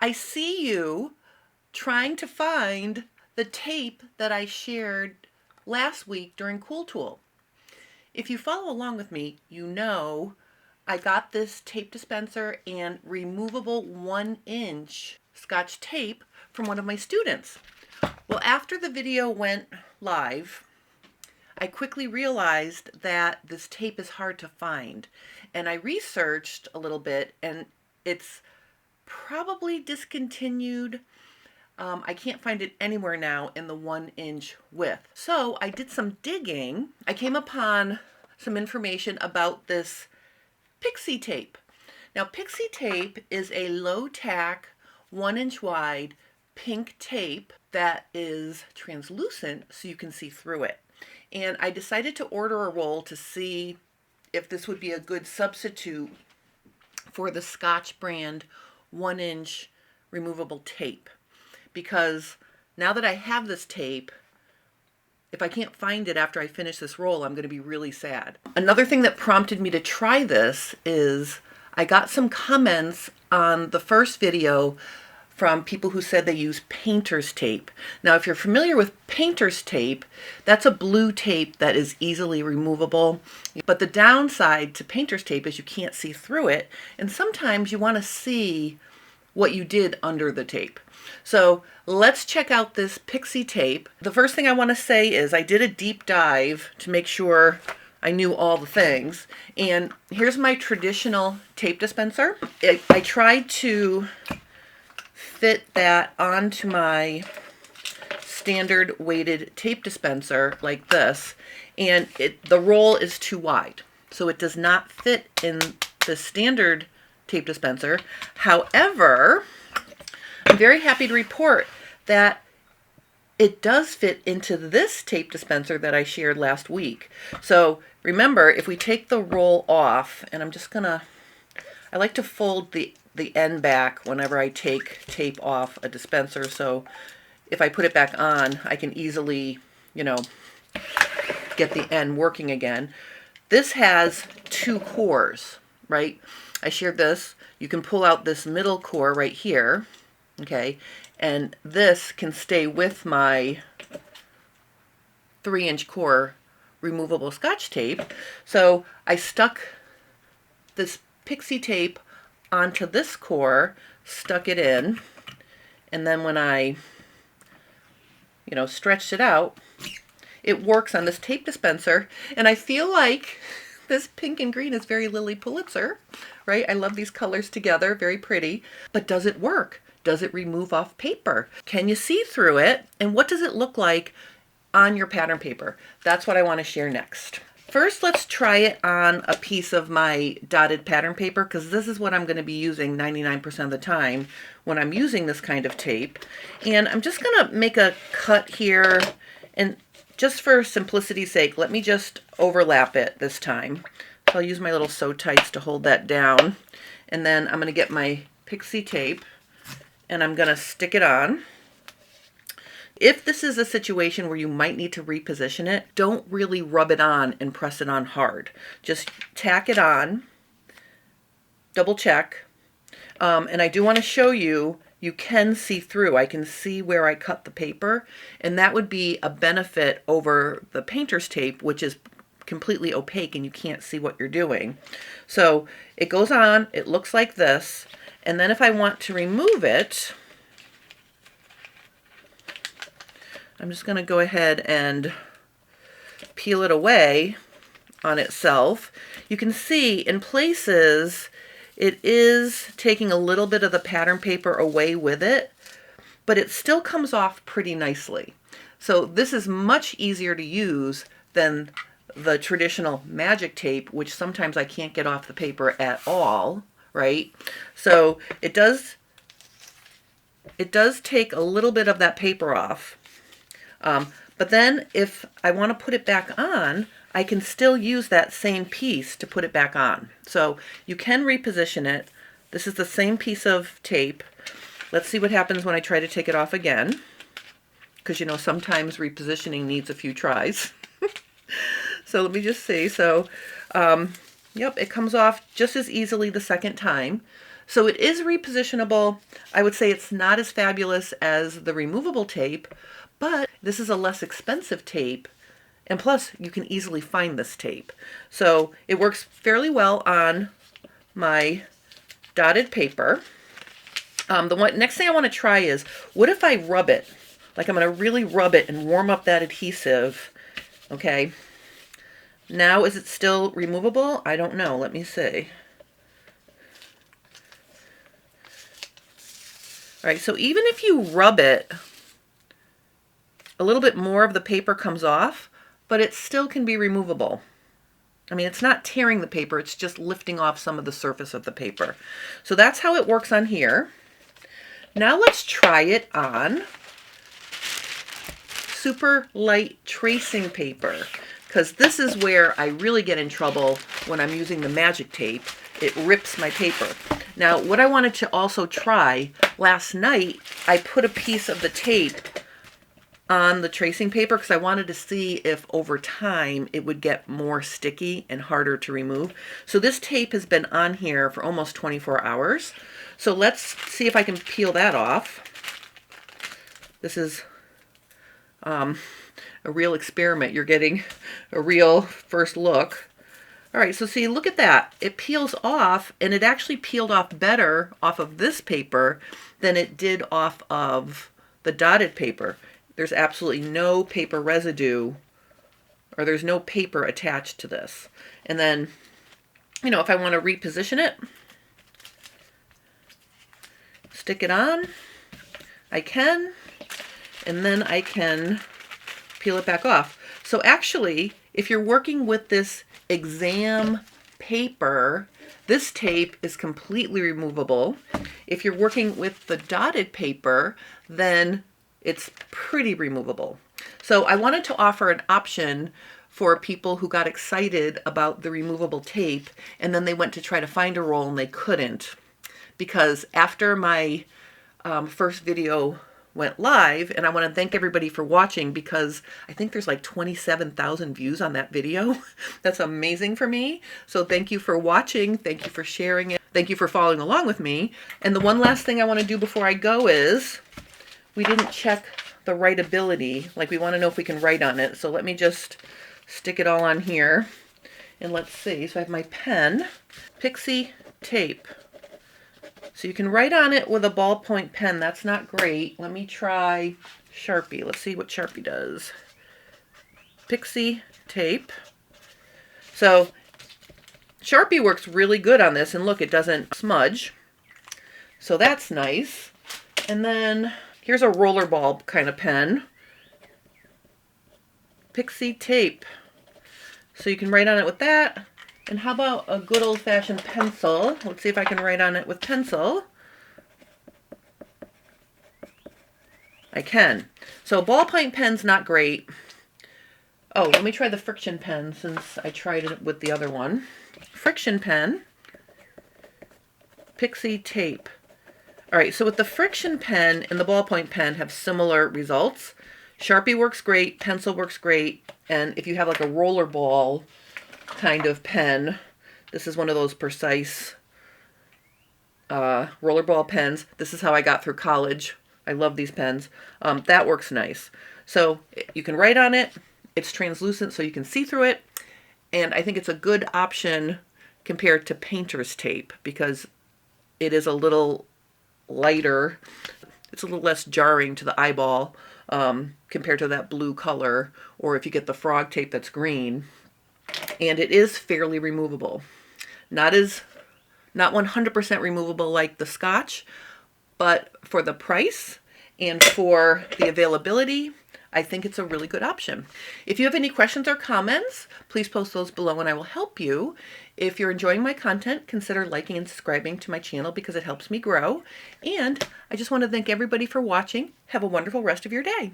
I see you trying to find the tape that I shared last week during Cool Tool. If you follow along with me, you know I got this tape dispenser and removable 1-inch Scotch tape from one of my students. Well, after the video went live, I quickly realized that this tape is hard to find. And I researched a little bit, and it's probably discontinued. I can't find it anywhere now in the 1-inch width. So I did some digging. I came upon some information about this Pixie Tape. Now, Pixie Tape is a low tack, 1-inch wide pink tape that is translucent so you can see through it. And I decided to order a roll to see if this would be a good substitute for the Scotch brand 1-inch removable tape. Because now that I have this tape, if I can't find it after I finish this roll, I'm going to be really sad. Another thing that prompted me to try this is I got some comments on the first video from people who said they use painter's tape. Now, if you're familiar with painter's tape, that's a blue tape that is easily removable. But the downside to painter's tape is you can't see through it. And sometimes you want to see what you did under the tape. So let's check out this Pixie Tape. The first thing I want to say is I did a deep dive to make sure I knew all the things. And here's my traditional tape dispenser. I tried to fit that onto my standard weighted tape dispenser like this, and the roll is too wide. So it does not fit in the standard tape dispenser. However, I'm very happy to report that it does fit into this tape dispenser that I shared last week. So remember, if we take the roll off, and I like to fold the end back whenever I take tape off a dispenser, so if I put it back on, I can easily, get the end working again. This has 2 cores, right? I shared this. You can pull out this middle core right here, okay? And this can stay with my 3-inch core removable Scotch tape. So I stuck this Pixie Tape onto this core, stuck it in, and then when I, stretched it out, it works on this tape dispenser. And I feel like this pink and green is very Lily Pulitzer, right? I love these colors together, very pretty. But does it work? Does it remove off paper? Can you see through it? And what does it look like on your pattern paper? That's what I want to share next. First, let's try it on a piece of my dotted pattern paper, because this is what I'm going to be using 99% of the time when I'm using this kind of tape. And I'm just going to make a cut here, and just for simplicity's sake, let me just overlap it this time. So I'll use my little sew tights to hold that down. And then I'm going to get my Pixie Tape, and I'm going to stick it on. If this is a situation where you might need to reposition it, don't really rub it on and press it on hard. Just tack it on, double check. And I do want to show you, you can see through. I can see where I cut the paper, and that would be a benefit over the painter's tape, which is completely opaque and you can't see what you're doing. So it goes on, it looks like this, and then if I want to remove it, I'm just going to go ahead and peel it away on itself. You can see in places it is taking a little bit of the pattern paper away with it, but it still comes off pretty nicely. So this is much easier to use than the traditional magic tape, which sometimes I can't get off the paper at all, right? So it does take a little bit of that paper off. But then if I want to put it back on, I can still use that same piece to put it back on. So you can reposition it. This is the same piece of tape. Let's see what happens when I try to take it off again, because sometimes repositioning needs a few tries. So let me just see. So yep, it comes off just as easily the second time. So it is repositionable. I would say it's not as fabulous as the removable tape, but this is a less expensive tape. And plus, you can easily find this tape. So it works fairly well on my dotted paper. Next thing I want to try is, what if I rub it? Like I'm going to really rub it and warm up that adhesive. Okay. Now, is it still removable? I don't know. Let me see. All right, so even if you rub it, a little bit more of the paper comes off, but it still can be removable. I mean, it's not tearing the paper, it's just lifting off some of the surface of the paper. So that's how it works on here. Now let's try it on super light tracing paper, because this is where I really get in trouble when I'm using the magic tape. It rips my paper. Now, what I wanted to also try, last night I put a piece of the tape on the tracing paper because I wanted to see if over time it would get more sticky and harder to remove. So this tape has been on here for almost 24 hours. So let's see if I can peel that off. This is a real experiment. You're getting a real first look. All right, so see, look at that. It peels off, and it actually peeled off better off of this paper than it did off of the dotted paper. There's absolutely no paper residue, or there's no paper attached to this. And then, you know, if I want to reposition it, stick it on, I can, and then I can peel it back off. So actually, if you're working with this exam paper, this tape is completely removable. If you're working with the dotted paper, then it's pretty removable. So I wanted to offer an option for people who got excited about the removable tape and then they went to try to find a roll and they couldn't, because after my first video went live, and I want to thank everybody for watching, because I think there's like 27,000 views on that video. That's amazing for me. So thank you for watching. Thank you for sharing it. Thank you for following along with me. And the one last thing I want to do before I go is, we didn't check the writability. Like, we want to know if we can write on it. So let me just stick it all on here and let's see. So I have my pen, Pixie Tape. So you can write on it with a ballpoint pen. That's not great. Let me try Sharpie. Let's see what Sharpie does. Pixie Tape. So Sharpie works really good on this, and look, it doesn't smudge. So that's nice. And then here's a rollerball kind of pen. Pixie Tape. So you can write on it with that. And how about a good old-fashioned pencil? Let's see if I can write on it with pencil. I can. So ballpoint pen's not great. Oh, let me try the friction pen since I tried it with the other one. Friction pen. Pixie Tape. All right, so with the friction pen and the ballpoint pen have similar results. Sharpie works great, pencil works great, and if you have like a rollerball kind of pen, this is one of those precise rollerball pens. This is how I got through college. I love these pens. That works nice. So you can write on it. It's translucent so you can see through it. And I think it's a good option compared to painter's tape because it is a little lighter. It's a little less jarring to the eyeball compared to that blue color, or if you get the frog tape that's green. And it is fairly removable. Not 100% removable like the Scotch, but for the price and for the availability, I think it's a really good option. If you have any questions or comments, please post those below and I will help you. If you're enjoying my content, consider liking and subscribing to my channel because it helps me grow. And I just want to thank everybody for watching. Have a wonderful rest of your day.